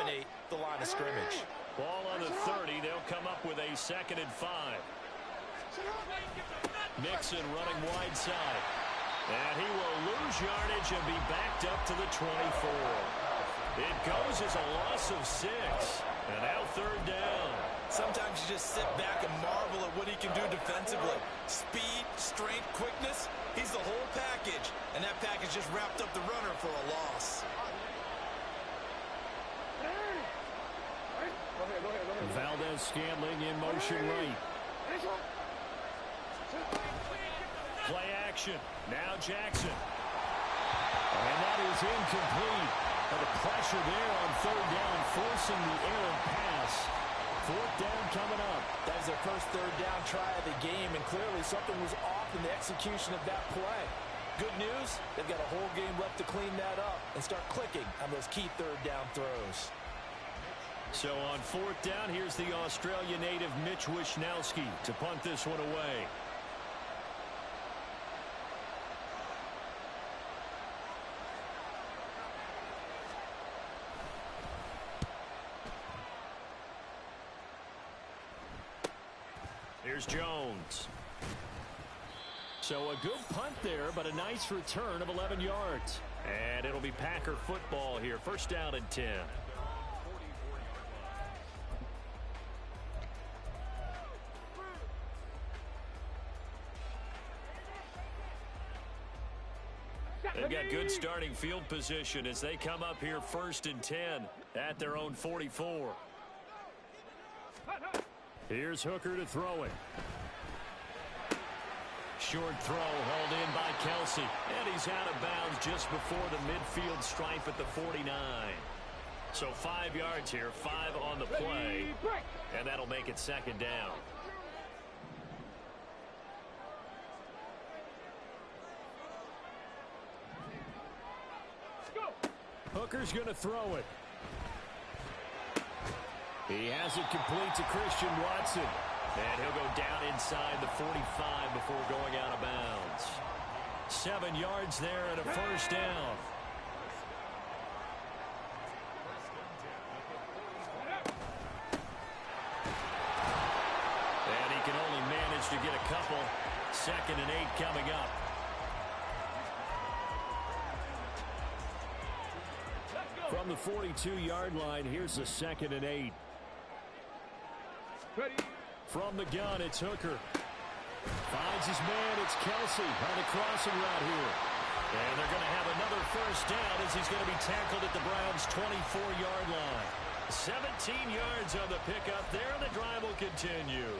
dominate the line of scrimmage. Ball on the 30. They'll come up with a 2nd and 5. Mixon running wide side. And he will lose yardage and be backed up to the 24. It goes as a loss of 6. And now 3rd down. Sometimes you just sit back and marvel at what he can do defensively. Speed, strength, quickness, he's the whole package. And that package just wrapped up the runner for a loss. Valdez-Scantling in motion right. Play action. Now Jackson. And that is incomplete. And the pressure there on 3rd down, forcing the errant pass. 4th down coming up. That was their first 3rd down try of the game, and clearly something was off in the execution of that play. Good news, they've got a whole game left to clean that up and start clicking on those key 3rd down throws. So on 4th down, here's the Australia native Mitch Wishnowsky to punt this one away. Here's Jones. So a good punt there, but a nice return of 11 yards. And it'll be Packer football here. 1st down and 10. They've got good starting field position as they come up here 1st and 10 at their own 44. Here's Hooker to throw it. Short throw hauled in by Kelsey. And he's out of bounds just before the midfield stripe at the 49. So 5 yards here, 5 on the play. And that'll make it 2nd down. Hooker's going to throw it. He has it complete to Christian Watson. And he'll go down inside the 45 before going out of bounds. 7 yards there and a 1st down. And he can only manage to get a couple. 2nd and 8 coming up. From the 42-yard line, here's a 2nd and 8. Ready. From the gun, it's Hooker. Finds his man, it's Kelsey on the crossing route here. And they're going to have another 1st down as he's going to be tackled at the Browns' 24-yard line. 17 yards on the pickup there, and the drive will continue.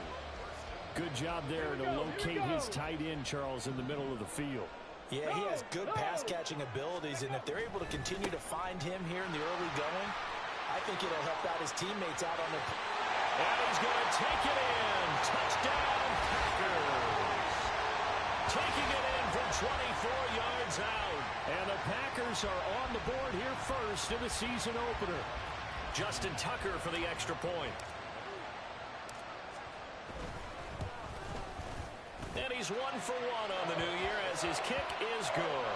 Good job there to locate his tight end, Charles, in the middle of the field. Yeah, he has good pass-catching abilities, and if they're able to continue to find him here in the early going, I think it'll help out his teammates out on the... And he's going to take it in. Touchdown, Packers. Taking it in from 24 yards out. And the Packers are on the board here first in the season opener. Justin Tucker for the extra point. And he's 1 for 1 on the new year as his kick is good.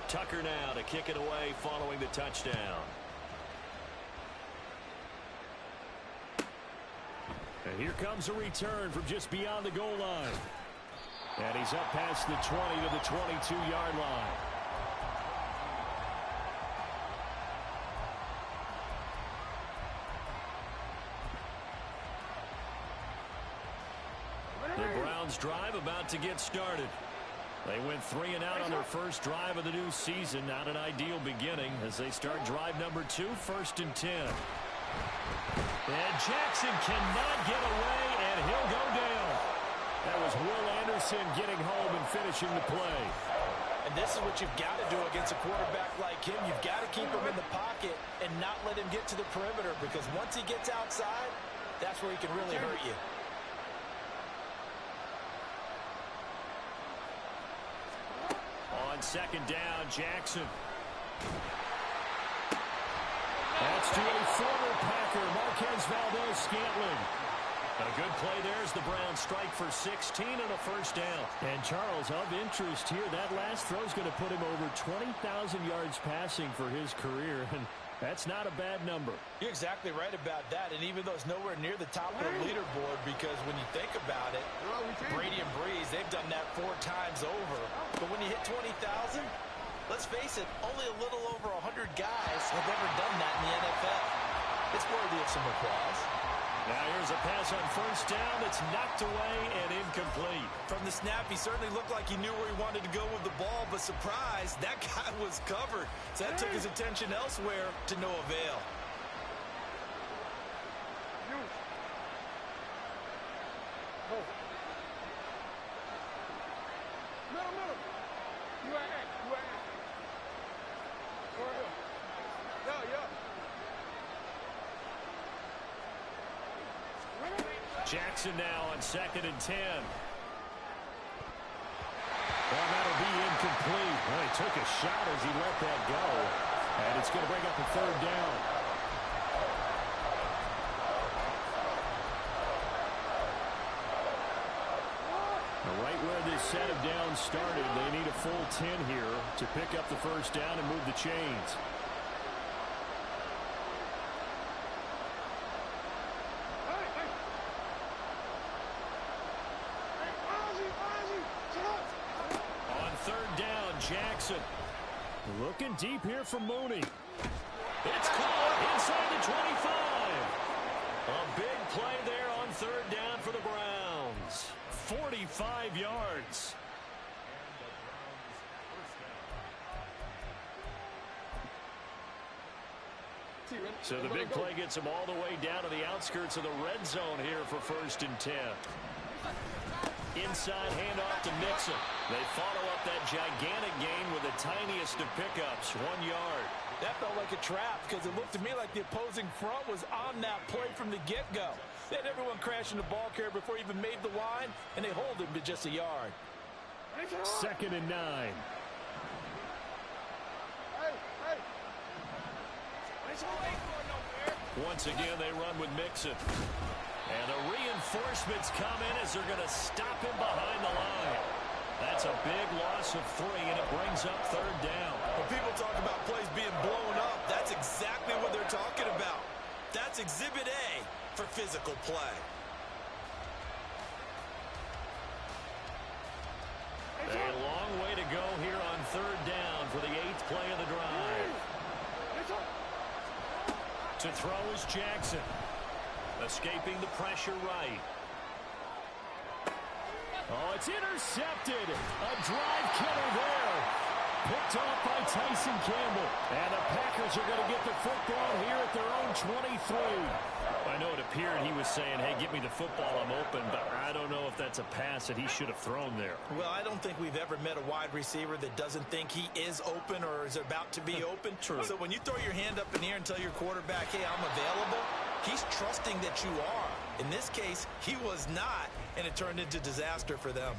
Tucker now to kick it away following the touchdown. And here comes a return from just beyond the goal line. And he's up past the 20 to the 22-yard line. The Browns drive about to get started. They went 3 and out on their first drive of the new season. Not an ideal beginning as they start drive number 2, 1st and 10. And Jackson cannot get away, and he'll go down. That was Will Anderson getting home and finishing the play. And this is what you've got to do against a quarterback like him. You've got to keep him in the pocket and not let him get to the perimeter, because once he gets outside, that's where he can really hurt you. On 2nd down, Jackson. That's to a former Packer, Marquez Valdez-Scantling. A good play there as the Browns strike for 16 and a first down. And Charles, of interest here, that last throw is going to put him over 20,000 yards passing for his career, and that's not a bad number. You're exactly right about that, and even though it's nowhere near the top of the leaderboard, because when you think about it, Brady and Breeze, they've done that 4 times over. But when you hit 20,000, let's face it, only a little over 100 guys have ever done that in the NFL. It's worthy of some applause. Now here's a pass on first down that's knocked away and incomplete. From the snap, he certainly looked like he knew where he wanted to go with the ball, but surprise, that guy was covered. So that took his attention elsewhere to no avail. Jackson now on 2nd and 10. Well, that'll be incomplete. Well, he took a shot as he let that go. And it's going to bring up a 3rd down. Right where this set of downs started, they need a full 10 here to pick up the first down and move the chains. Jackson looking deep here for Mooney. It's caught inside the 25. A big play there on 3rd down for the Browns. 45 yards. So the big play gets them all the way down to the outskirts of the red zone here for 1st and 10. Inside handoff to Mixon. They follow up that gigantic gain with the tiniest of pickups, 1 yard. That felt like a trap because it looked to me like the opposing front was on that play from the get-go. They had everyone crashing the ball carrier before he even made the line, and they hold him to just a yard. 2nd and 9. Once again, they run with Mixon. And the reinforcements come in as they're going to stop him behind the line. That's a big loss of 3, and it brings up 3rd down. When people talk about plays being blown up, that's exactly what they're talking about. That's Exhibit A for physical play. A long way to go here on 3rd down for the 8th play of the drive. To throw is Jackson. Escaping the pressure right. Oh, it's intercepted. A drive killer there. Picked off by Tyson Campbell. And the Packers are going to get the football here at their own 23. I know it appeared he was saying, hey, give me the football, I'm open, but I don't know if that's a pass that he should have thrown there. Well, I don't think we've ever met a wide receiver that doesn't think he is open or is about to be open. True. So when you throw your hand up in the air and tell your quarterback, hey, I'm available, he's trusting that you are. In this case, he was not, and it turned into disaster for them.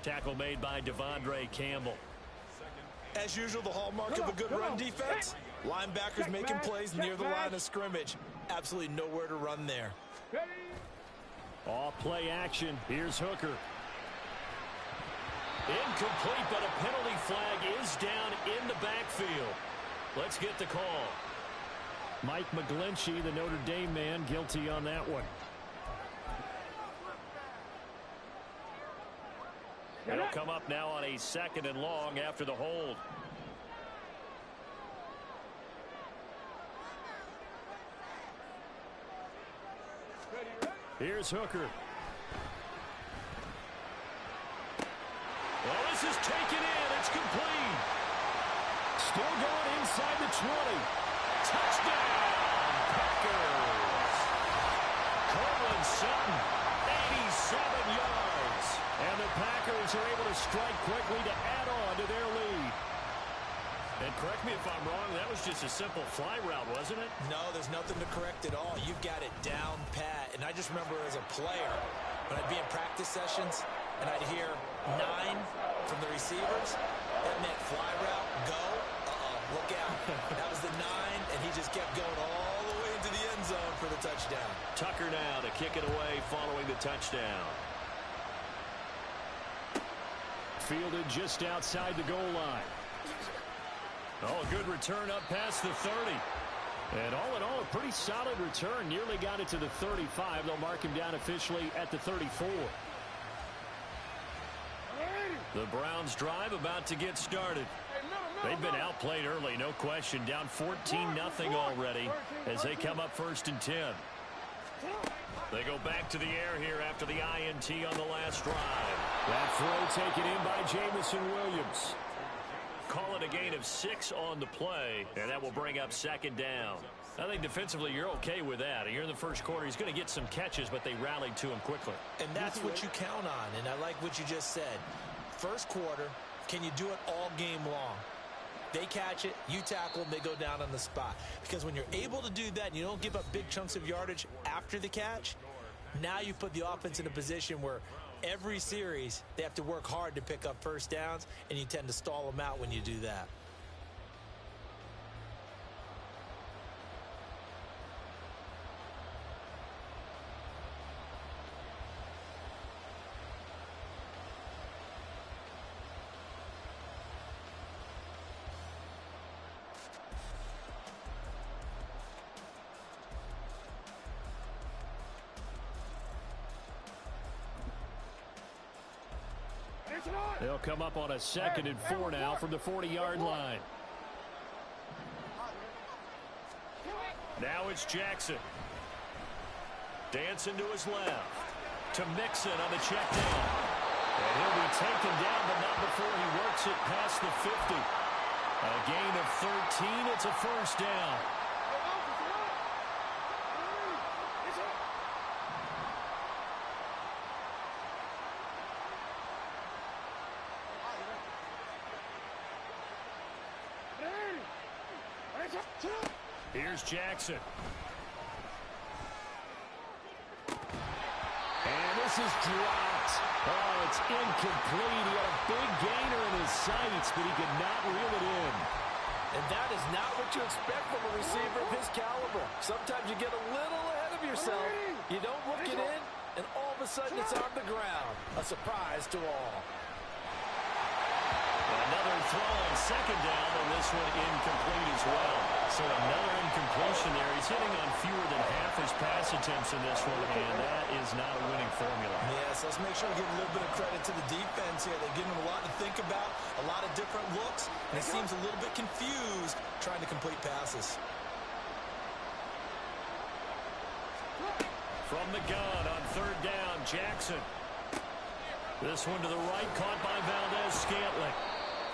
Tackle made by Devondre Campbell. As usual, the hallmark of a good run defense, linebackers making plays near the line of scrimmage. Absolutely nowhere to run there. Off play action. Here's Hooker. Incomplete, but a penalty flag is down in the backfield. Let's get the call. Mike McGlinchey, the Notre Dame man, guilty on that one. It'll come up now on a 2nd and long after the hold. Here's Hooker. Well, this is taken in. It's complete. Still going inside the 20. Touchdown, Packers. Courtland Sutton, 87 yards. And the Packers are able to strike quickly to add on to their lead. And correct me if I'm wrong, that was just a simple fly route, wasn't it? No, there's nothing to correct at all. You've got it down pat. And I just remember as a player, when I'd be in practice sessions and I'd hear 9 from the receivers, that meant fly route, go, look out. That was the 9, and he just kept going all the way into the end zone for the touchdown. Tucker now to kick it away following the touchdown. Fielded just outside the goal line. Oh, a good return up past the 30. And all in all, a pretty solid return. Nearly got it to the 35. They'll mark him down officially at the 34. The Browns drive about to get started. They've been outplayed early, no question. Down 14-0 already as they come up 1st and 10. They go back to the air here after the INT on the last drive. That throw taken in by Jameson Williams. Call it a gain of 6 on the play, and that will bring up 2nd down. I think defensively you're okay with that. Here in the first quarter, he's going to get some catches, but they rallied to him quickly. And that's what you count on, and I like what you just said. First quarter, can you do it all game long? They catch it, you tackle them, they go down on the spot. Because when you're able to do that and you don't give up big chunks of yardage after the catch, now you put the offense in a position where every series they have to work hard to pick up first downs, and you tend to stall them out when you do that. They'll come up on a 2nd and 4 now from the 40-yard line. Now it's Jackson. Dancing to his left. To Mixon on the check down. And he'll be taken down, but not before he works it past the 50. A gain of 13. It's a first down. Here's Jackson. And this is dropped. Oh, it's incomplete. He had a big gainer in his sights, but he could not reel it in. And that is not what you expect from a receiver of his caliber. Sometimes you get a little ahead of yourself. You don't look it in, and all of a sudden it's on the ground. A surprise to all. Another throw on 2nd down, and this one incomplete as well. So another incompletion there. He's hitting on fewer than half his pass attempts in this one, and that is not a winning formula. Yes, let's make sure we give a little bit of credit to the defense here. They're giving him a lot to think about, a lot of different looks, and he seems a little bit confused trying to complete passes. From the gun on 3rd down, Jackson. This one to the right, caught by Valdez-Scantling.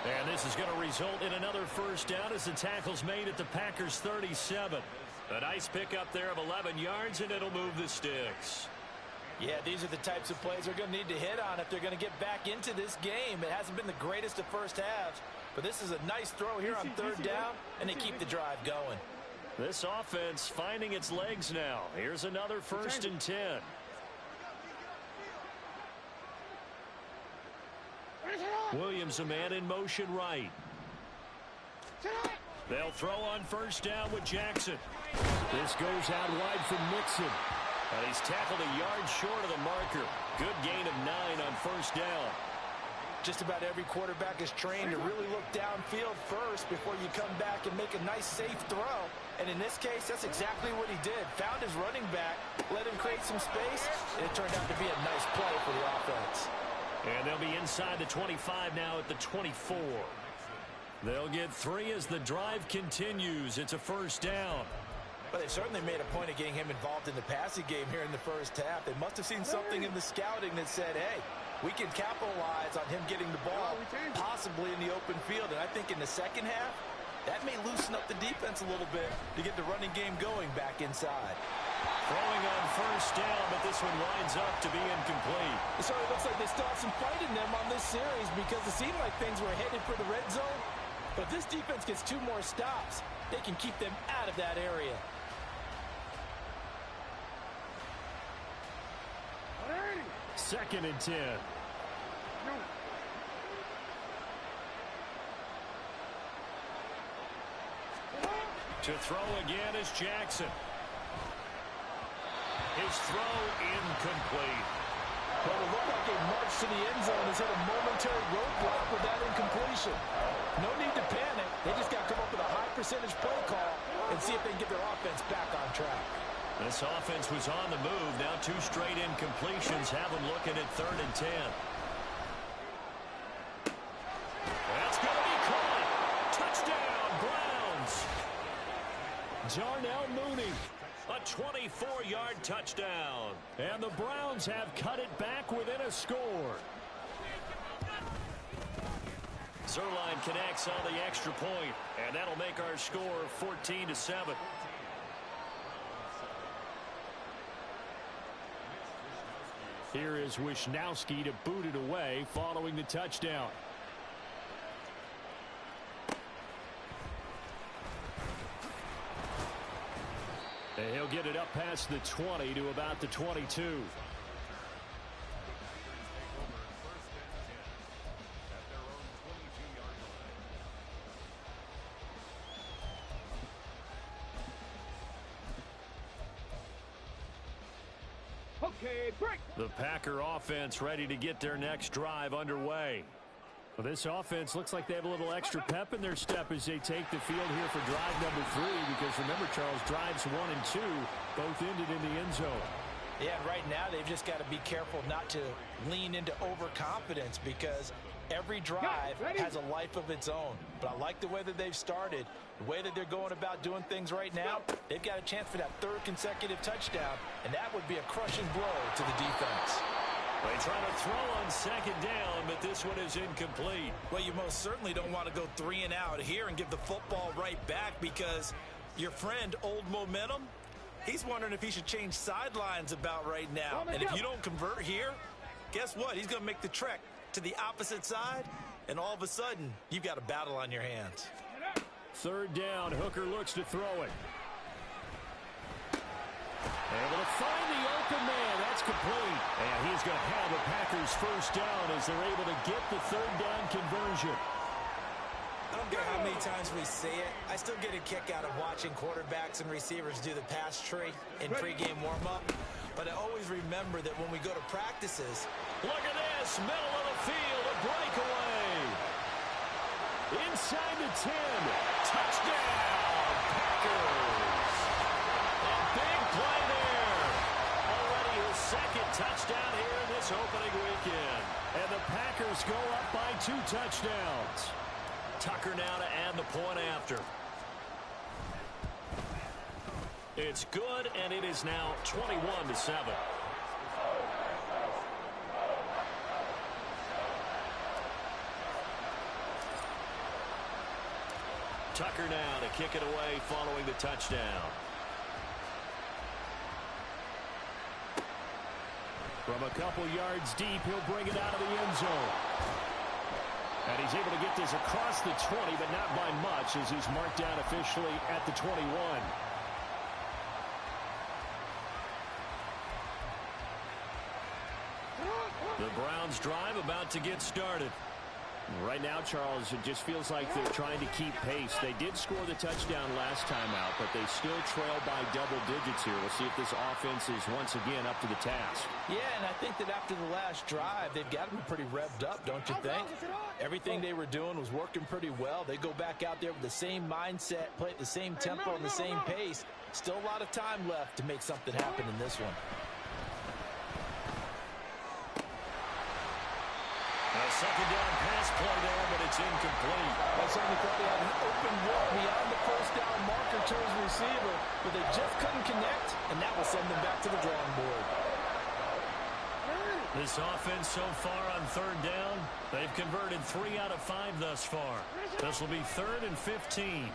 And this is going to result in another first down as the tackle's made at the Packers' 37. A nice pickup there of 11 yards, and it'll move the sticks. Yeah, these are the types of plays they're going to need to hit on if they're going to get back into this game. It hasn't been the greatest of first halves, but this is a nice throw here on 3rd down, and they keep the drive going. This offense finding its legs now. Here's another 1st and 10. Williams, a man in motion right. They'll throw on 1st down with Jackson. This goes out wide from Mixon. And he's tackled a yard short of the marker. Good gain of 9 on 1st down. Just about every quarterback is trained to really look downfield first before you come back and make a nice, safe throw. And in this case, that's exactly what he did. Found his running back, let him create some space, and it turned out to be a nice play for the offense. And they'll be inside the 25 now at the 24. They'll get 3 as the drive continues. It's a first down. But they certainly made a point of getting him involved in the passing game here in the first half. They must have seen something in the scouting that said, hey, we can capitalize on him getting the ball possibly in the open field. And I think in the second half, that may loosen up the defense a little bit to get the running game going back inside. Throwing on first down, but this one winds up to be incomplete. So it looks like they still have some fight in them on this series because it seemed like things were headed for the red zone. But if this defense gets 2 more stops, they can keep them out of that area. Second and 10. To throw again is Jackson. his throw incomplete. Well, it looked like a march to the end zone has hit a momentary roadblock with that incompletion. No need to panic. They just got to come up with a high percentage play call and see if they can get their offense back on track. This offense was on the move. Now 2 straight incompletions have them looking at 3rd and 10. That's going to be caught. Touchdown, Browns. Darnell Mooney. A 24-yard touchdown. And the Browns have cut it back within a score. Zuerlein connects on the extra point, and that'll make our score 14-7. Here is Wisnowski to boot it away following the touchdown. And he'll get it up past the 20 to about the 22. Okay, break. The Packer offense ready to get their next drive underway. Well, this offense looks like they have a little extra pep in their step as they take the field here for drive number 3, because remember, Charles, drives 1 and 2 both ended in the end zone. Yeah, right now they've just got to be careful not to lean into overconfidence, because every drive has a life of its own. But I like the way that they've started, the way that they're going about doing things right now. They've got a chance for that 3rd consecutive touchdown, and that would be a crushing blow to the defense. They try to throw on 2nd down, but this one is incomplete. Well, you most certainly don't want to go 3 and out here and give the football right back, because your friend, Old Momentum, he's wondering if he should change sidelines about right now. And if you don't convert here, guess what? He's going to make the trek to the opposite side, and all of a sudden, you've got a battle on your hands. 3rd down, Hooker looks to throw it. Able to find the open man. That's complete. And he's going to have the Packers' 1st down as they're able to get the 3rd down conversion. I don't care how many times we say it, I still get a kick out of watching quarterbacks and receivers do the pass tree in pregame warm-up. But I always remember that when we go to practices. Look at this, middle of the field, a breakaway. Inside the 10. Touchdown, Packers. And big play there. Already his 2nd touchdown here in this opening weekend. And the Packers go up by 2 touchdowns. Tucker now to add the point after. It's good, and it is now 21-7. Tucker now to kick it away following the touchdown. From a couple yards deep, he'll bring it out of the end zone. And he's able to get this across the 20, but not by much, as he's marked down officially at the 21. The Browns drive about to get started. Right now, Charles, it just feels like they're trying to keep pace. They did score the touchdown last time out, but they still trail by double digits here. We'll see if this offense is once again up to the task. Yeah, and I think that after the last drive, they've got to be pretty revved up, don't you think? Everything they were doing was working pretty well. They go back out there with the same mindset, play at the same tempo and the same pace. Still a lot of time left to make something happen in this one. A 2nd down pass play there, but it's incomplete. I certainly thought they had an open look beyond the 1st down marker to his receiver, but they just couldn't connect, and that will send them back to the drawing board. This offense so far on 3rd down, they've converted 3 out of 5 thus far. This will be 3rd and 15.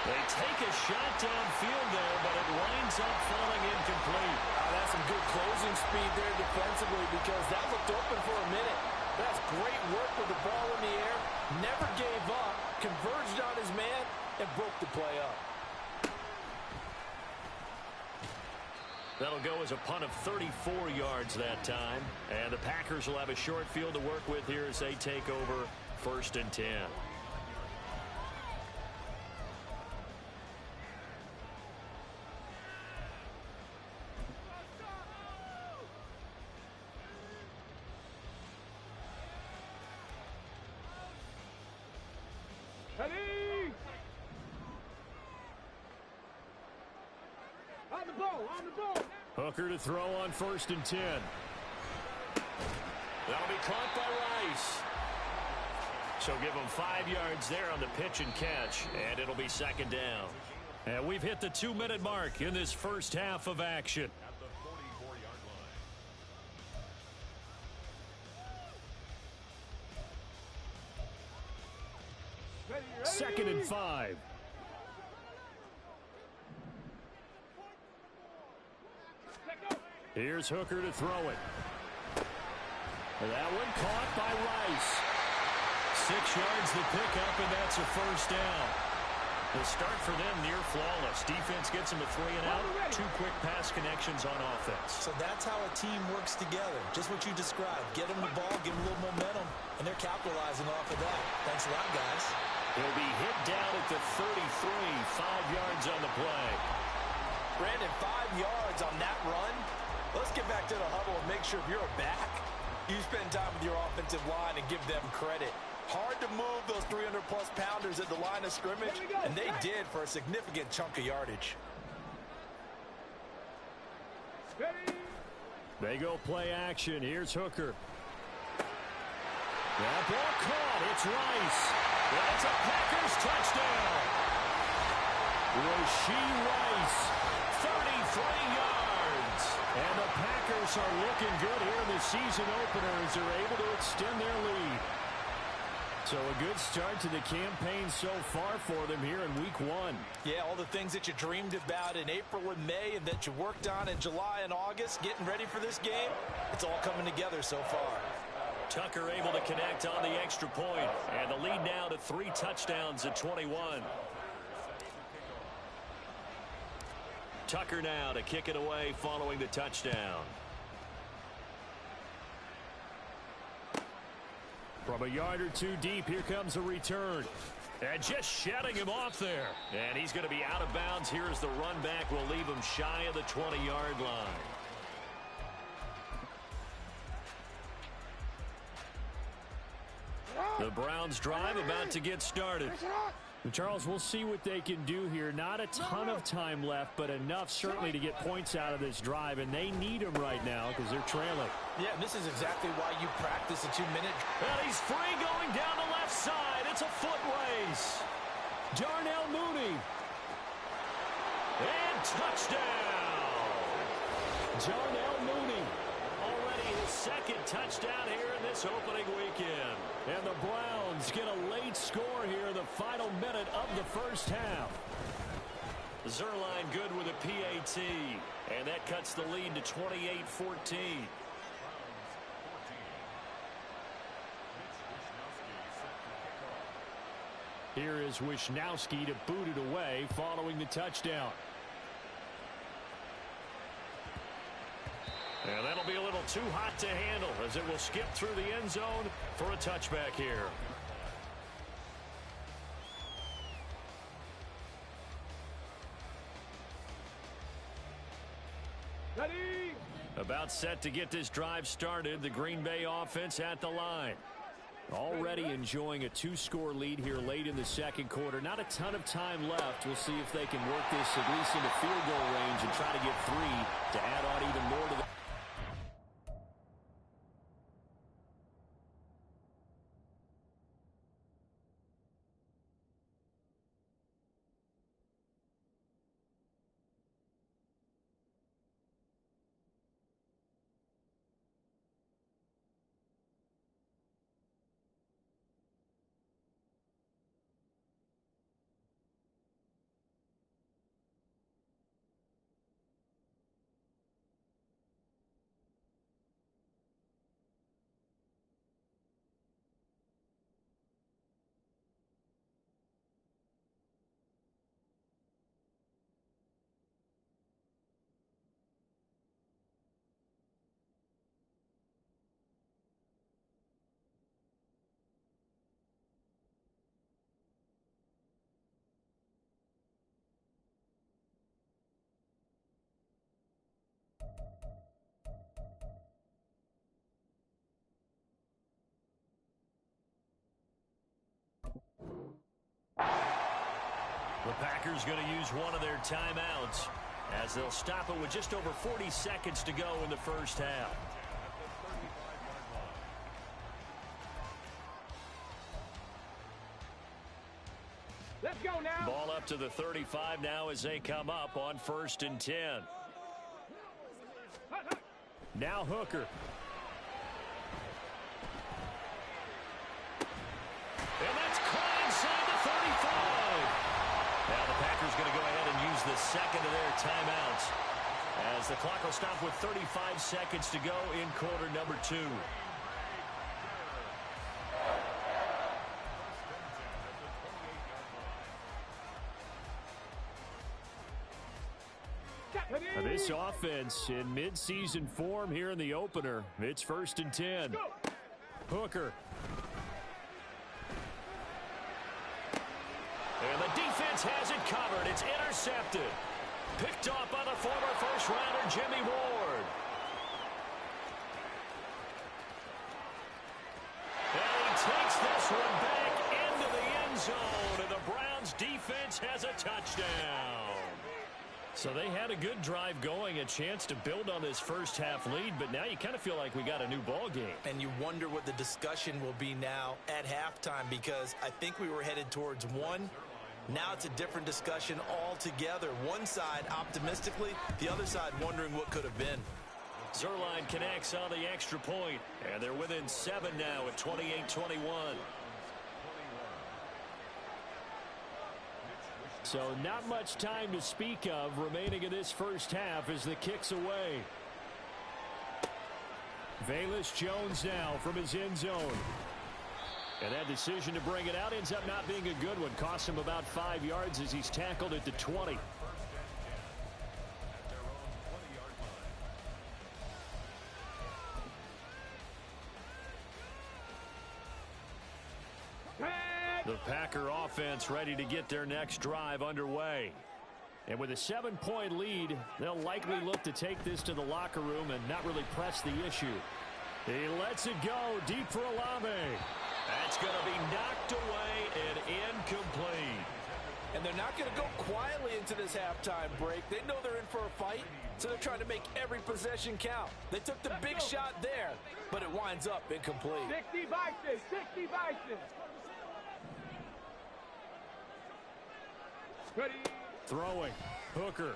They take a shot downfield there, but it winds up falling incomplete. That's some good closing speed there defensively, because that looked open for a minute. That's great work with the ball in the air. Never gave up, converged on his man, and broke the play up. That'll go as a punt of 34 yards that time. And the Packers will have a short field to work with here as they take over 1st and 10. On the ball. Hooker to throw on 1st and 10. That'll be caught by Rice. So give him 5 yards there on the pitch and catch, and it'll be 2nd down. And we've hit the 2-minute mark in this first half of action. At the 44-yard line. 2nd and 5. Here's Hooker to throw it. That one caught by Rice. 6 yards the pickup, and that's a 1st down. The start for them near flawless. Defense gets them a 3 and out. 2 quick pass connections on offense. So that's how a team works together. Just what you described. Get them the ball, give them a little momentum, and they're capitalizing off of that. Thanks a lot, guys. He'll be hit down at the 33. 5 yards on the play. Brandon, 5 yards on that run. Let's get back to the huddle and make sure if you're a back, you spend time with your offensive line and give them credit. Hard to move those 300-plus pounders at the line of scrimmage, and they did for a significant chunk of yardage. They go play action. Here's Hooker. That ball caught. It's Rice. That's a Packers touchdown. Rashee Rice, 33 yards. And the Packers are looking good here in the season opener as they're able to extend their lead. So a good start to the campaign so far for them here in week 1. Yeah, all the things that you dreamed about in April and May and that you worked on in July and August, getting ready for this game, it's all coming together so far. Tucker able to connect on the extra point, and the lead now to 3 touchdowns at 21. Tucker now to kick it away following the touchdown. From a yard or 2 deep, here comes a return. And just shutting him off there. And he's going to be out of bounds. Here's the run back. Will leave him shy of the 20-yard line. The Browns drive about to get started. Charles, we'll see what they can do here. Not a ton of time left, but enough certainly to get points out of this drive, and they need them right now because they're trailing. Yeah, this is exactly why you practice a 2-minute. And he's free going down the left side. It's a foot race. Darnell Mooney. And touchdown. Darnell Mooney. Already his 2nd touchdown here in this opening weekend. And the Browns get a late score here in the final minute of the first half. Zerline good with a PAT. And that cuts the lead to 28-14. Here is Wisnowski to boot it away following the touchdown. And that'll be a little too hot to handle as it will skip through the end zone for a touchback here. Ready. About set to get this drive started. The Green Bay offense at the line. Already enjoying a 2-score lead here late in the 2nd quarter. Not a ton of time left. We'll see if they can work this at least into field goal range and try to get 3 to add on even more to the... The Packers going to use one of their timeouts. as they'll stop it with just over 40 seconds to go in the first half. Let's go now. Ball up to the 35 now as they come up on 1st and 10. Now Hooker. And that's caught inside the 35. Now the Packers going to go ahead and use the second of their timeouts, as the clock will stop with 35 seconds to go in quarter number 2. This offense in midseason form here in the opener. It's 1st and 10. Hooker. And the defense has it covered. It's intercepted. Picked off by the former first-rounder Jimmy Ward. And he takes this one back into the end zone, and the Browns defense has a touchdown. So they had a good drive going, a chance to build on this first half lead, but now you kind of feel like we got a new ball game. And you wonder what the discussion will be now at halftime, because I think we were headed towards one. Now it's a different discussion altogether. One side optimistically, the other side wondering what could have been. Zuerlein connects on the extra point, and they're within 7 now at 28-21. So not much time to speak of remaining in this first half as the kick's away. Velus Jones now from his end zone. And that decision to bring it out ends up not being a good one. Costs him about 5 yards as he's tackled at the 20. The Packer offense ready to get their next drive underway. And with a 7-point lead, they'll likely look to take this to the locker room and not really press the issue. He lets it go deep for Olave. That's going to be knocked away and incomplete. And they're not going to go quietly into this halftime break. They know they're in for a fight, so they're trying to make every possession count. They took the big shot there, but it winds up incomplete. 60 Bison, 60 Bison. Ready. Throwing. Hooker.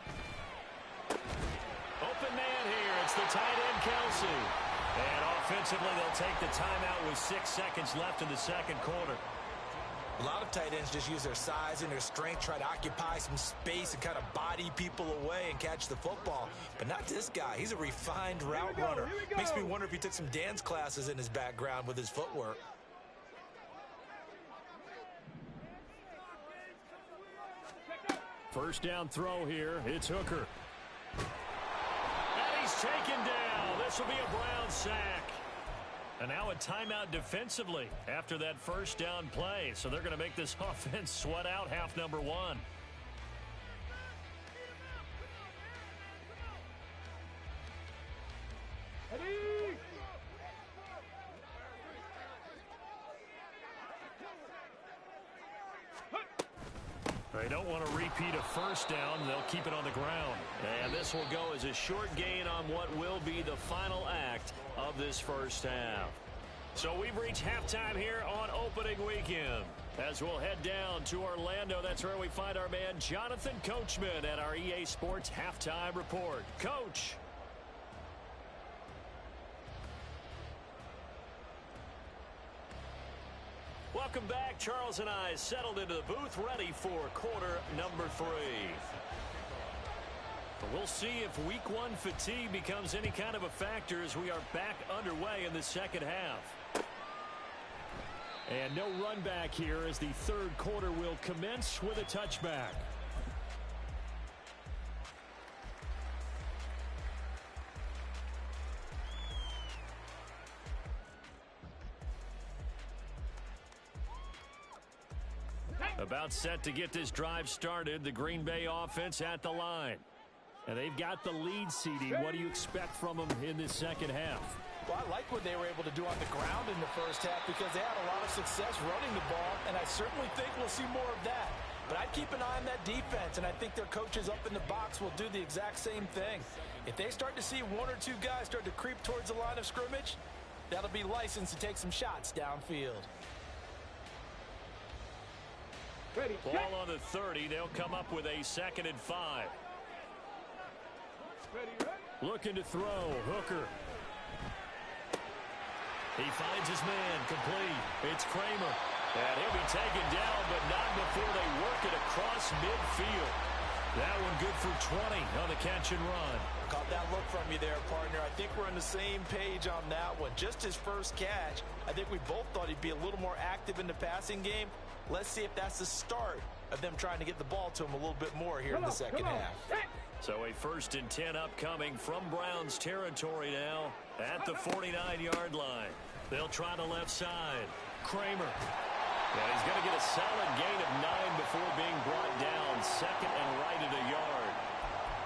Open man here. It's the tight end, Kelsey. And offensively, they'll take the timeout with 6 seconds left in the second quarter. A lot of tight ends just use their size and their strength, try to occupy some space and kind of body people away and catch the football. But not this guy. He's a refined route runner. Makes me wonder if he took some dance classes in his background with his footwork. First down throw here. It's Hooker. And he's taken down. This will be a Brown sack. And now a timeout defensively after that first down play. So they're going to make this offense sweat out half number 1. They don't want to repeat a first down. They'll keep it on the ground. And this will go as a short gain on what will be the final act of this first half. So we've reached halftime here on opening weekend. As we'll head down to Orlando, that's where we find our man Jonathan Coachman at our EA Sports Halftime Report. Coach. Welcome back. Charles and I settled into the booth, ready for quarter number 3. But we'll see if week 1 fatigue becomes any kind of a factor as we are back underway in the second half. And no run back here as the third quarter will commence with a touchback. About set to get this drive started. The Green Bay offense at the line. And they've got the lead seeding. What do you expect from them in this second half? Well, I like what they were able to do on the ground in the first half because they had a lot of success running the ball, and I certainly think we'll see more of that. But I'd keep an eye on that defense, and I think their coaches up in the box will do the exact same thing. If they start to see one or two guys start to creep towards the line of scrimmage, that'll be licensed to take some shots downfield. Ready, Ball on the 30. They'll come up with a 2nd and 5. ready. Looking to throw. Hooker. He finds his man. Complete. It's Kramer. And he'll be taken down, but not before they work it across midfield. That one good for 20 on the catch and run. Caught that look from you there, partner. I think we're on the same page on that one. Just his first catch, I think we both thought he'd be a little more active in the passing game. Let's see if that's the start of them trying to get the ball to him a little bit more here in the second half. So a 1st and 10 upcoming from Browns territory now at the 49-yard line. They'll try the left side. Kramer. And he's going to get a solid gain of 9 before being brought down. 2nd and right at a yard.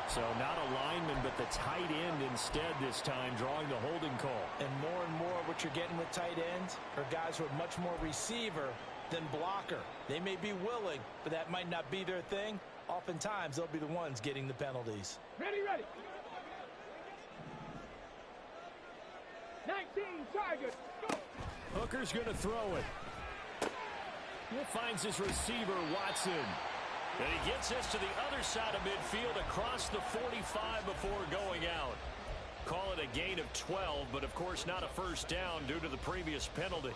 So not a lineman, but the tight end instead this time, drawing the holding call. And more what you're getting with tight ends are guys who are much more receiver than blocker. They may be willing, but that might not be their thing. Oftentimes, they'll be the ones getting the penalties. Ready. 19, Tigers, go. Hooker's going to throw it. He finds his receiver, Watson. And he gets this to the other side of midfield across the 45 before going out. Call it a gain of 12, but of course not a first down due to the previous penalty.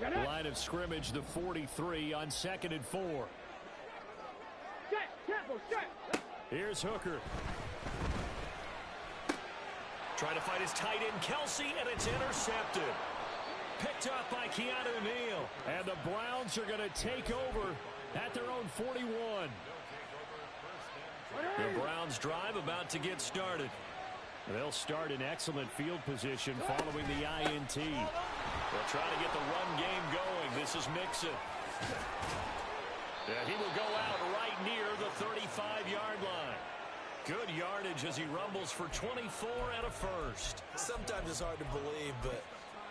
Line of scrimmage, the 43 on 2nd and 4. Set. Here's Hooker. Trying to find his tight end, Kelsey, and it's intercepted. Picked up by Keanu Neal. And the Browns are going to take over at their own 41. The Browns drive about to get started. They'll start in excellent field position following the INT. They'll try to get the run game going. This is Mixon. And he will go out right near the 35-yard line. Good yardage as he rumbles for 24 and a first. Sometimes it's hard to believe, but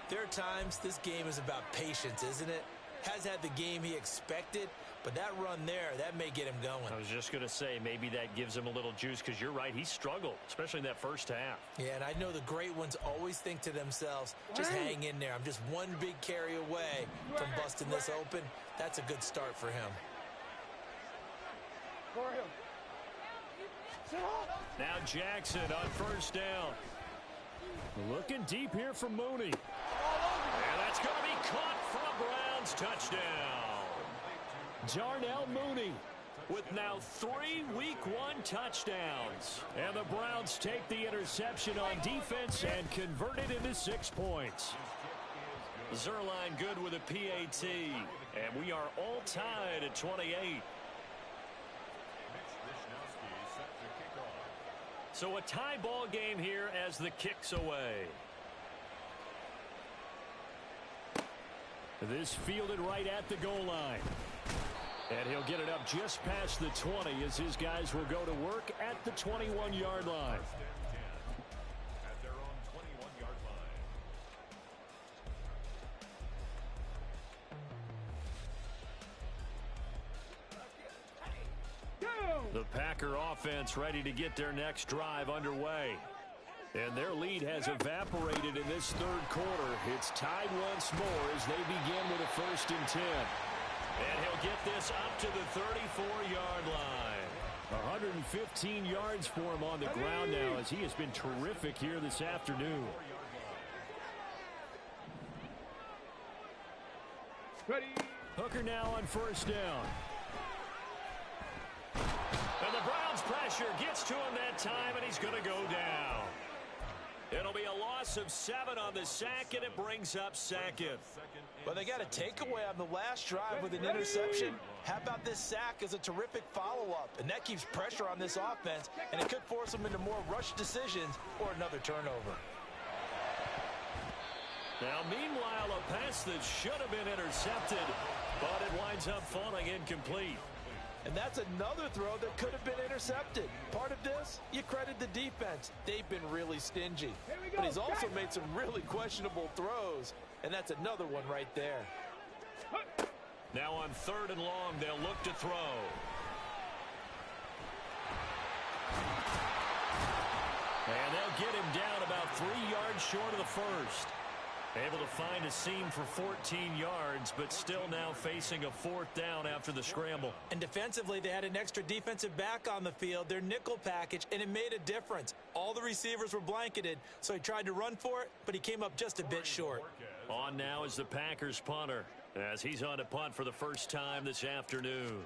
there are times this game is about patience, isn't it? Has had the game he expected, but that run there, that may get him going. I was just going to say, maybe that gives him a little juice, because you're right, he struggled, especially in that first half. Yeah, and I know the great ones always think to themselves, just hang in there. I'm just one big carry away from busting this open. That's a good start for him. For him. Now Jackson on first down. Looking deep here for Mooney. And that's going to be caught for a Browns touchdown. Darnell Mooney with now 3 Week 1 touchdowns. And the Browns take the interception on defense and convert it into 6 points. Zuerlein good with a PAT. And we are all tied at 28. So a tie ball game here as the kick's away. This fielded right at the goal line. And he'll get it up just past the 20 as his guys will go to work at the 21-yard line. At their own 21-yard line. The Packer offense ready to get their next drive underway. And their lead has evaporated in this third quarter. It's tied once more as they begin with a 1st and 10. And he'll get this up to the 34-yard line. 115 yards for him on the ground now as he has been terrific here this afternoon. Ready. Hooker now on first down. And the Browns pressure gets to him that time, and he's going to go down. It'll be a loss of 7 on the sack, and it brings up 2nd. Well, they got a takeaway on the last drive with an interception. How about this sack as a terrific follow-up? And that keeps pressure on this offense, and it could force them into more rush decisions or another turnover. Now, meanwhile, a pass that should have been intercepted, but it winds up falling incomplete. And that's another throw that could have been intercepted. Part of this, you credit the defense. They've been really stingy. But he's also made some really questionable throws, and that's another one right there. Now on 3rd and long, they'll look to throw. And they'll get him down about 3 yards short of the first. Able to find a seam for 14 yards, but still now facing a 4th down after the scramble. And defensively, they had an extra defensive back on the field, their nickel package, and it made a difference. All the receivers were blanketed, so he tried to run for it, but he came up just a bit short. On now is the Packers punter, as he's on to punt for the first time this afternoon.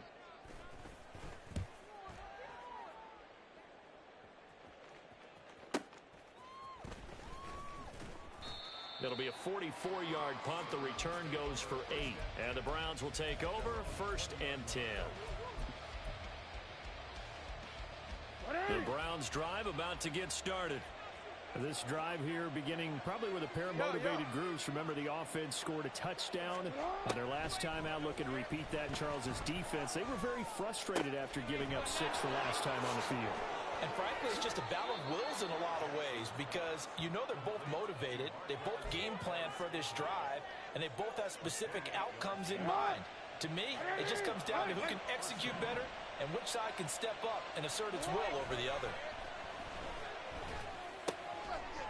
It'll be a 44-yard punt. The return goes for 8. And the Browns will take over 1st and 10. The Browns drive about to get started. This drive here beginning probably with a pair of motivated groups. Remember, the offense scored a touchdown on their last time out. Looking to repeat that in Charles's defense. They were very frustrated after giving up 6 the last time on the field. And frankly, it's just a battle of wills in a lot of ways because you know they're both motivated. They both game plan for this drive, and they both have specific outcomes in mind. To me, it just comes down to who can execute better and which side can step up and assert its will over the other.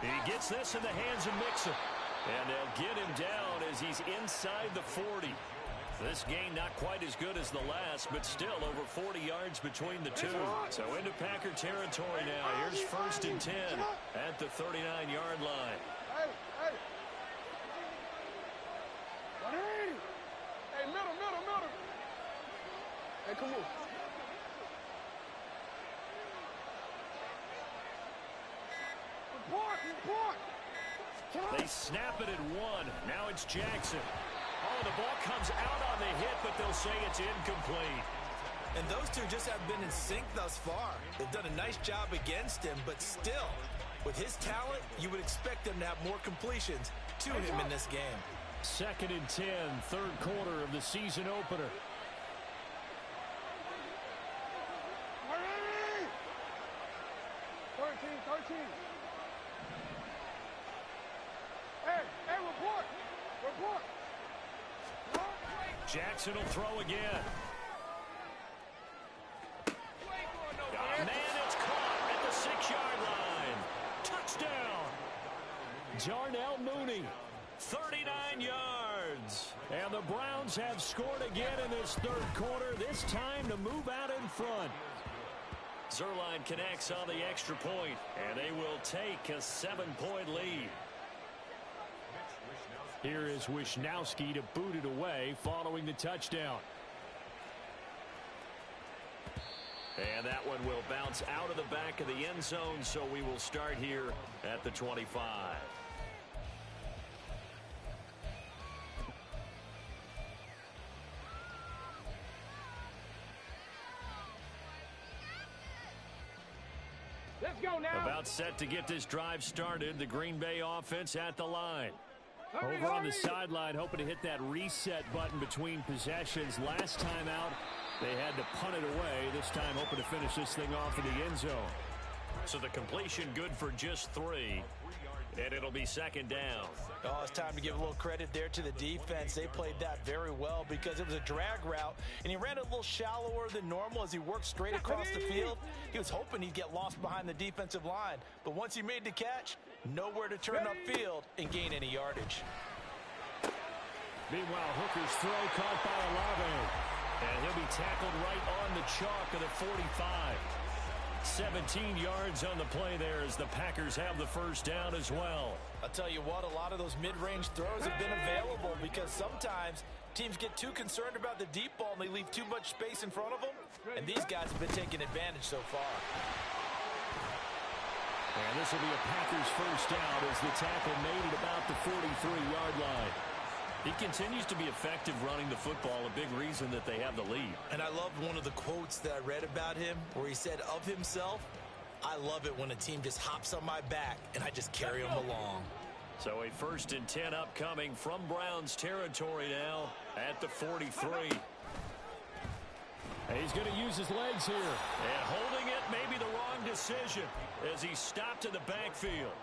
He gets this in the hands of Mixon. And they'll get him down as he's inside the 40. This gain not quite as good as the last, but still over 40 yards between the two. So into Packer territory now. Here's 1st and 10 at the 39-yard line. Hey, middle. Hey, come on. Report. They snap it at 1. Now it's Jackson. Oh, the ball comes out on the hit, but they'll say it's incomplete. And those two just have been in sync thus far. They've done a nice job against him, but still, with his talent, you would expect them to have more completions to him in this game. 2nd and 10, 3rd quarter of the season opener. Hurry! 13. Hey, report. Jackson will throw again. Man, it's caught at the 6-yard line. Touchdown. Darnell Mooney. 39 yards. And the Browns have scored again in this 3rd quarter, this time to move out in front. Zuerlein connects on the extra point, and they will take a 7-point lead. Here is Wishnowski to boot it away following the touchdown. And that one will bounce out of the back of the end zone, so we will start here at the 25. Let's go now. About set to get this drive started. The Green Bay offense at the line. Over on the sideline, hoping to hit that reset button between possessions. Last time out, they had to punt it away. This time, hoping to finish this thing off in the end zone. So the completion good for just 3. And it'll be 2nd down. Oh, it's time to give a little credit there to the defense. They played that very well because it was a drag route, and he ran it a little shallower than normal as he worked straight across the field. He was hoping he'd get lost behind the defensive line, but once he made the catch, nowhere to turn upfield and gain any yardage. Meanwhile, Hooker's throw caught by Olave. And he'll be tackled right on the chalk of the 45. 17 yards on the play there as the Packers have the first down as well. I'll tell you what, a lot of those mid-range throws have been available because sometimes teams get too concerned about the deep ball and they leave too much space in front of them, and these guys have been taking advantage so far. And this will be a Packers first down as the tackle made at about the 43-yard line. He continues to be effective running the football, a big reason that they have the lead. And I loved one of the quotes that I read about him where he said of himself, I love it when a team just hops on my back and I just carry them along. So a 1st and 10 upcoming from Browns territory now at the 43. And he's going to use his legs here. And holding it may be the wrong decision as he stopped in the backfield.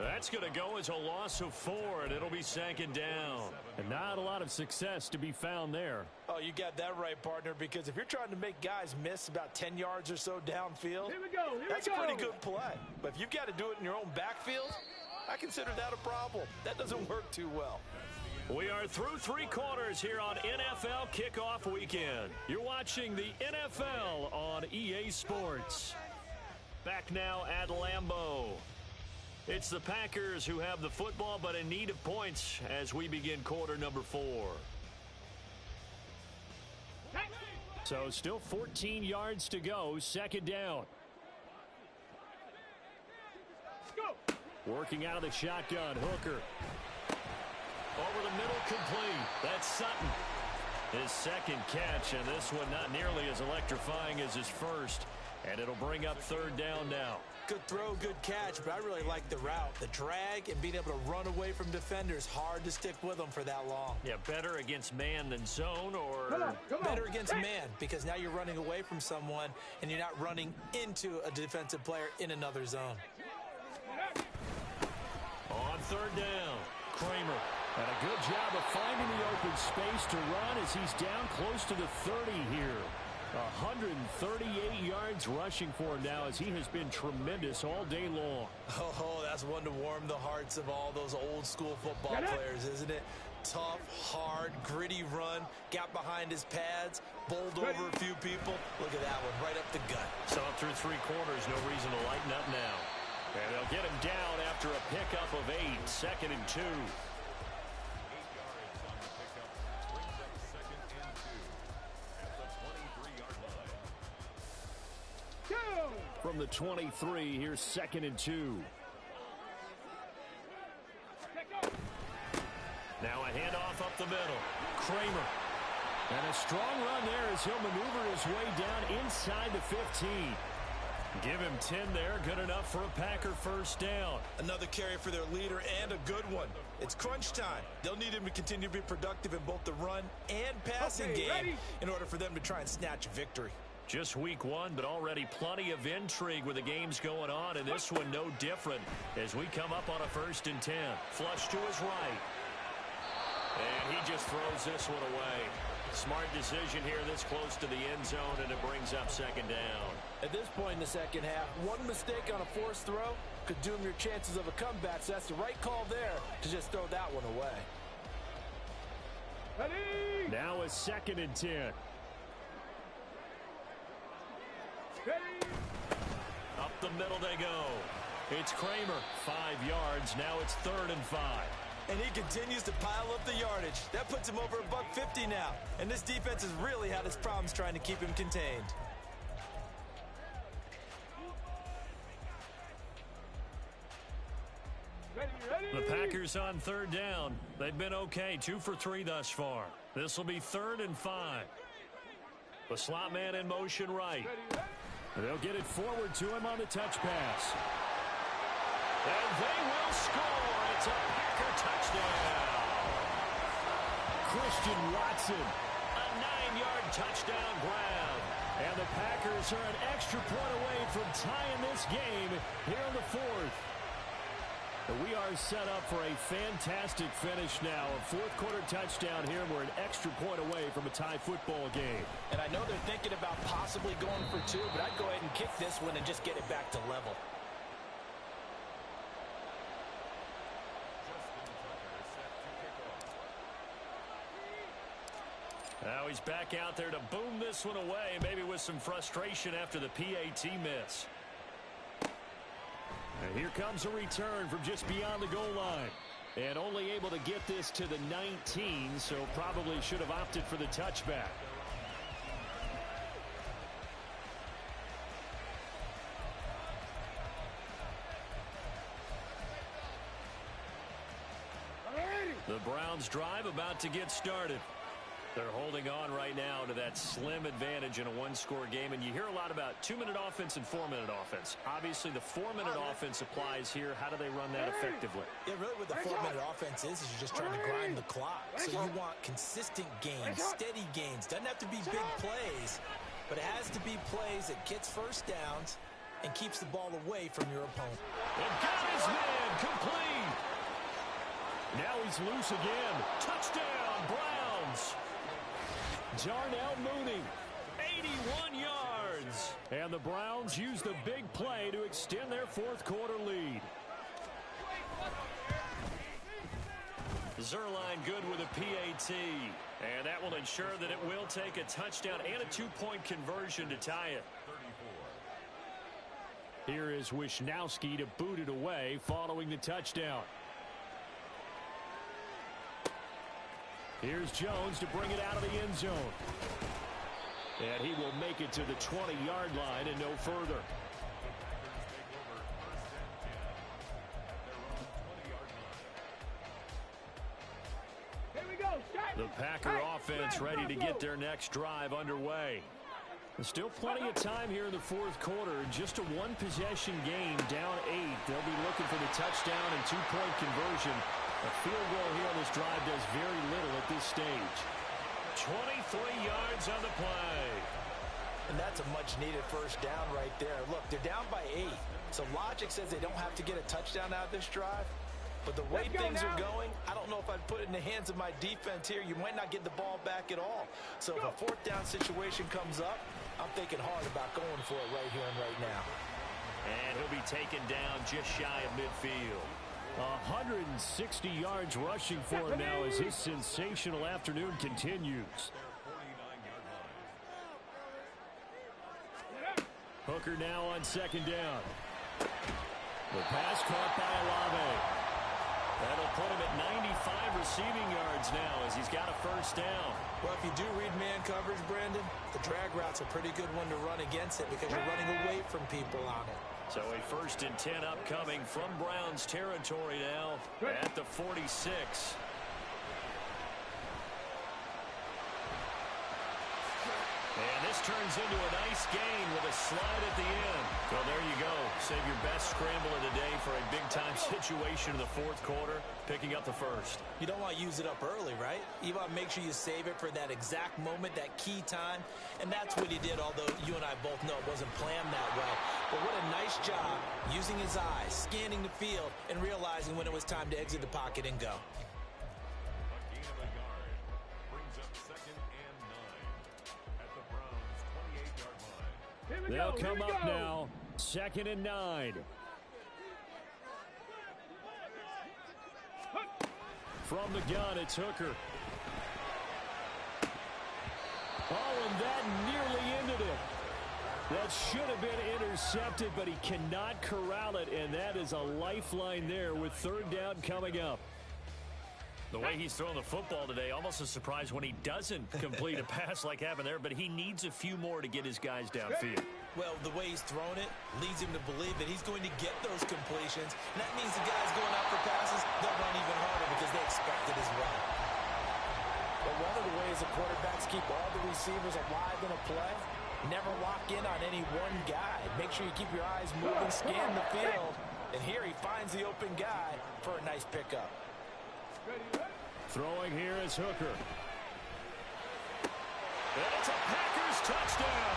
That's going to go as a loss of 4, and it'll be second down. And not a lot of success to be found there. Oh, you got that right, partner, because if you're trying to make guys miss about 10 yards or so downfield, that's a pretty good play. But if you've got to do it in your own backfield, I consider that a problem. That doesn't work too well. We are through 3 quarters here on NFL Kickoff Weekend. You're watching the NFL on EA Sports. Back now at Lambeau. It's the Packers who have the football, but in need of points as we begin quarter number 4. So still 14 yards to go, second down. Working out of the shotgun, Hooker. Over the middle, complete. That's Sutton. His second catch, and this one not nearly as electrifying as his first. And it'll bring up third down now. Good throw, good catch, but I really like the route. The drag and being able to run away from defenders. Hard to stick with them for that long. Yeah, better against man than zone, or Come on. Better against man, because now you're running away from someone and you're not running into a defensive player in another zone. on third down. Kramer. And a good job of finding the open space to run as he's down close to the 30 here. 138 yards rushing for him now as he has been tremendous all day long. Oh, that's one to warm the hearts of all those old school football players, isn't it? Tough, hard, gritty run, got behind his pads, bowled over a few people. Look at that one, right up the gut. So through three quarters, no reason to lighten up now. And they'll get him down after a pickup of 8, 2nd and 2. 8 yards on the pickup. Brings up 2nd and 2 at the 23-yard line. From the 23, here's 2nd and 2. Now a handoff up the middle. Kramer. And a strong run there as he'll maneuver his way down inside the 15. Give him 10 there. Good enough for a Packer first down. Another carry for their leader and a good one. It's crunch time. They'll need him to continue to be productive in both the run and passing game in order for them to try and snatch a victory. Just week 1, but already plenty of intrigue with the games going on, and this one no different as we come up on a 1st and 10. Flush to his right. And he just throws this one away. Smart decision here this close to the end zone, and it brings up 2nd down. At this point in the second half, one mistake on a forced throw could doom your chances of a comeback, so that's the right call there to just throw that one away. Now a 2nd and 10. Up the middle they go. It's Kramer, 5 yards. Now it's 3rd and 5. And he continues to pile up the yardage. That puts him over $150 now. And this defense has really had its problems trying to keep him contained. The Packers on 3rd down. They've been okay, 2 for 3 thus far. This will be 3rd and 5. The slot man in motion right. They'll get it forward to him on the touch pass. And they will score. It's a Packer touchdown. Christian Watson. A 9-yard touchdown grab. And the Packers are an extra point away from tying this game here in the 4th. We are set up for a fantastic finish now. A 4th quarter touchdown here. We're an extra point away from a tie football game. And I know they're thinking about possibly going for 2, but I'd go ahead and kick this one and just get it back to level. Now he's back out there to boom this one away, maybe with some frustration after the PAT miss. And here comes a return from just beyond the goal line. And only able to get this to the 19, so probably should have opted for the touchback. The Browns drive about to get started. They're holding on right now to that slim advantage in a one-score game, and you hear a lot about 2-minute offense and 4-minute offense. Obviously, the 4-minute offense applies here. How do they run that effectively? Yeah, really what the 4-minute offense is you're just trying to grind the clock. So you want consistent gains, steady gains. Doesn't have to be big plays, but it has to be plays that gets first downs and keeps the ball away from your opponent. And got his man complete. Now he's loose again. Touchdown, Browns. Darnell Mooney, 81 yards. And the Browns use the big play to extend their fourth quarter lead. Zuerlein good with a PAT. And that will ensure that it will take a touchdown and a two-point conversion to tie it. Here is Wisnowski to boot it away following the touchdown. Here's Jones to bring it out of the end zone. And he will make it to the 20-yard line and no further. The Packer offense ready to get their next drive underway. There's still plenty of time here in the fourth quarter. Just a one-possession game, down 8. They'll be looking for the touchdown and two-point conversion. A field goal here on this drive does very little at this stage. 23 yards on the play. And that's a much-needed first down right there. Look, they're down by 8. So logic says they don't have to get a touchdown out of this drive. But the way things are going, I don't know if I'd put it in the hands of my defense here. You might not get the ball back at all. So if a fourth down situation comes up, I'm thinking hard about going for it right here and right now. And he'll be taken down just shy of midfield. 160 yards rushing for him now as his sensational afternoon continues. Hooker now on second down. The pass caught by Olave. That'll put him at 95 receiving yards now as he's got a first down. Well, if you do read man coverage, Brandon, the drag route's a pretty good one to run against it because you're running away from people on it. So a 1st and 10 upcoming from Browns territory now at the 46. And this turns into a nice gain with a slide at the end. So there you go. Save your best scramble of the day for a big-time situation in the fourth quarter, picking up the first. You don't want to use it up early, right? You want to make sure you save it for that exact moment, that key time. And that's what he did, although you and I both know it wasn't planned that way. But what a nice job using his eyes, scanning the field, and realizing when it was time to exit the pocket and go. They'll come up now, 2nd and 9. From the gun, it's Hooker. Oh, and that nearly ended it. That should have been intercepted, but he cannot corral it, and that is a lifeline there with 3rd down coming up. The way he's throwing the football today, almost a surprise when he doesn't complete a pass like happened there, but he needs a few more to get his guys downfield. Well, the way he's thrown it leads him to believe that he's going to get those completions. And that means the guys going out for passes, they'll run even harder because they expect it as well. But one of the ways the quarterbacks keep all the receivers alive in a play, never lock in on any one guy. Make sure you keep your eyes moving, scan the field. And here he finds the open guy for a nice pickup. Throwing here is Hooker. And it's a Packers touchdown.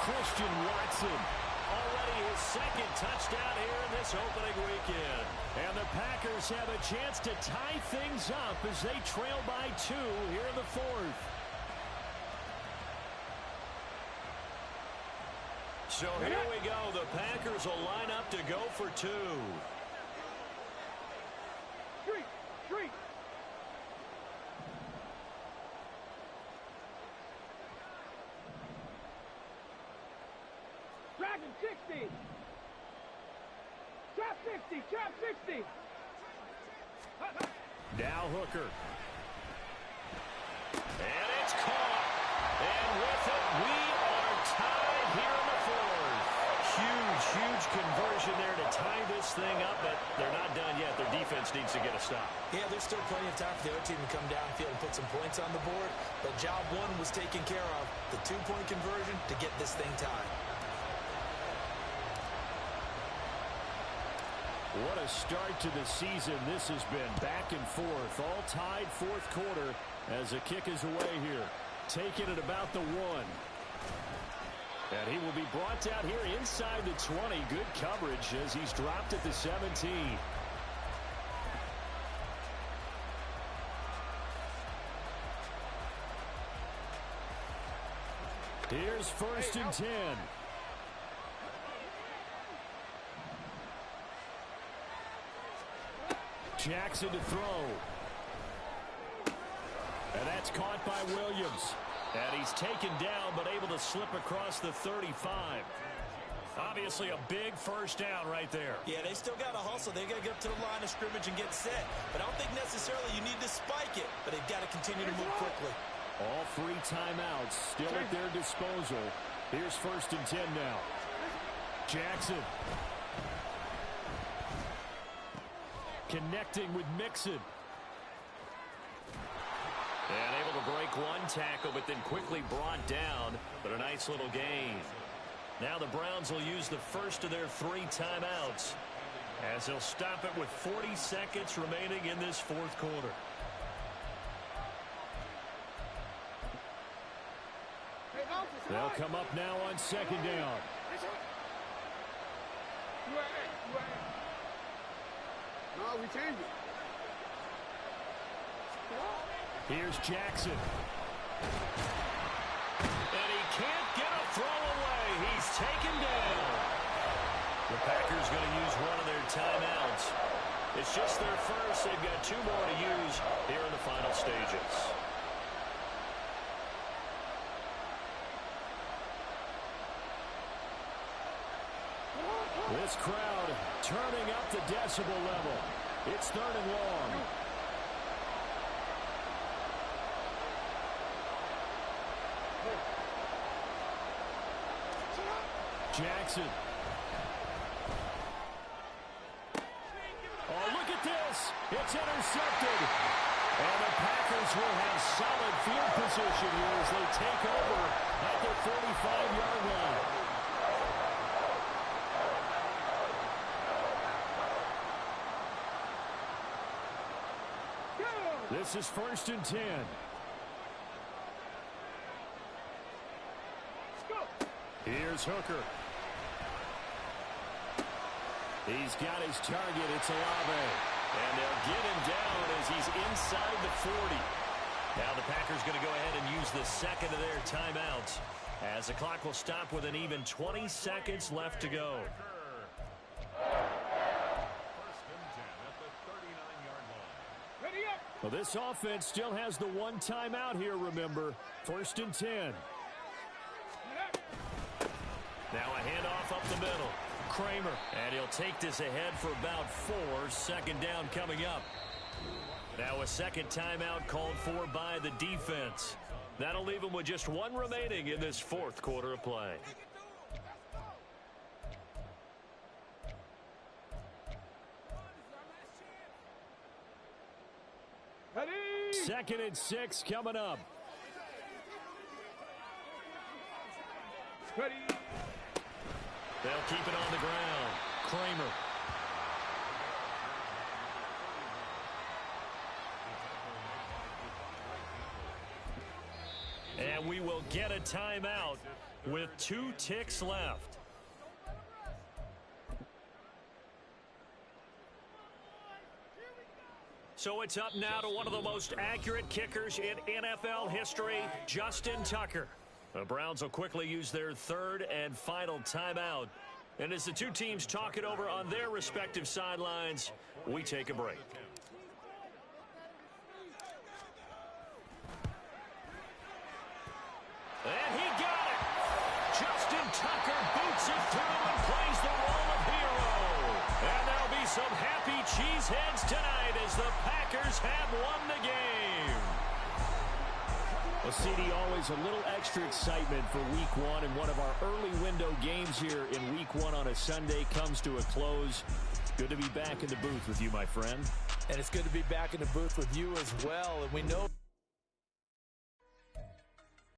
Christian Watson. Already his 2nd touchdown here in this opening weekend. And the Packers have a chance to tie things up as they trail by 2 here in the 4th. So here we go. The Packers will line up to go for 2. Street. Dragon 60. Trap 60. Now Hooker. And it's caught. And with it, we are tied here in the 4th. Huge conversion there to tie this thing up, but they're not done yet. Their defense needs to get a stop. Yeah, there's still plenty of time for the other team to come downfield and put some points on the board. But job 1 was taken care of. The 2-point conversion to get this thing tied. What a start to the season this has been. Back and forth, all tied 4th quarter as the kick is away here. Taking it about the 1. And he will be brought down here inside the 20. Good coverage as he's dropped at the 17. Here's 1st and 10. Jackson to throw. And that's caught by Williams. And he's taken down, but able to slip across the 35. Obviously a big first down right there. Yeah, they still got to hustle. They got to get up to the line of scrimmage and get set. But I don't think necessarily you need to spike it. But they've got to continue to move quickly. All 3 timeouts still at their disposal. Here's 1st and 10 now. Jackson. Connecting with Mixon. And able to break one tackle, but then quickly brought down. But a nice little gain. Now the Browns will use the first of their 3 timeouts, as they'll stop it with 40 seconds remaining in this 4th quarter. They'll come up now on 2nd down. No, we changed it. Here's Jackson. And he can't get a throw away. He's taken down. The Packers going to use one of their timeouts. It's just their first. They've got 2 more to use here in the final stages. This crowd turning up the decibel level. It's 3rd and long. Jackson. Oh, look at this. It's intercepted. And the Packers will have solid field position here as they take over at the 45-yard line. This is 1st and 10. Here's Hooker. He's got his target. It's Olave. And they'll get him down as he's inside the 40. Now the Packers going to go ahead and use the 2nd of their timeouts, as the clock will stop with an even 20 seconds left to go. Well, this offense still has the 1 timeout here, remember. 1st and 10. Now a handoff up the middle. Kramer. And he'll take this ahead for about 4. 2nd down coming up. Now a 2nd timeout called for by the defense. That'll leave him with just 1 remaining in this 4th quarter of play. Ready? 2nd and 6 coming up. Ready? They'll keep it on the ground. Kramer. And we will get a timeout with 2 ticks left. So it's up now to one of the most accurate kickers in NFL history, Justin Tucker. The Browns will quickly use their 3rd and final timeout. And as the 2 teams talk it over on their respective sidelines, we take a break. And he got it! Justin Tucker boots it through and plays the role of hero. And there'll be some happy cheeseheads tonight as the Packers have won the game. Well, CD, always a little extra excitement for Week 1, and one of our early window games here in Week 1 on a Sunday comes to a close. Good to be back in the booth with you, my friend. And it's good to be back in the booth with you as well. And we know